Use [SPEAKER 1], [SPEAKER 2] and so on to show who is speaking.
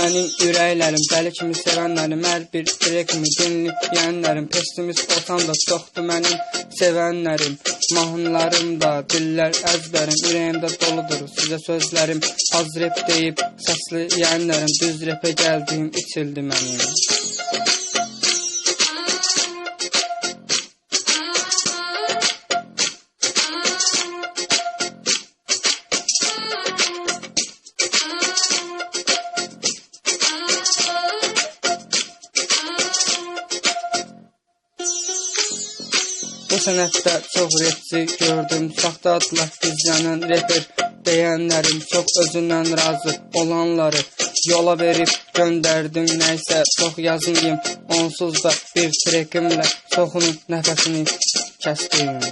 [SPEAKER 1] mənim ürəklərim, dəli kimi sevənlərim, hər bir direkimi dinləyənlərim, pesimiz olsam da çoxdur mənim sevənlərim, mahnılarım da, dillər əzbərim, ürəyimdə doludur sizə sözlərim, az rep deyib səsləyənlərim, düz repə gəldiyim içildi mənim. Bu sənətdə çox repçi gördüm, saxta adla gizlənən reper deyənlərim, çox özündən razı olanları yola verib göndərdim nəysə, çox yazmayım, onsuz da bir trekimlə çoxunun nəfəsini kəsdim.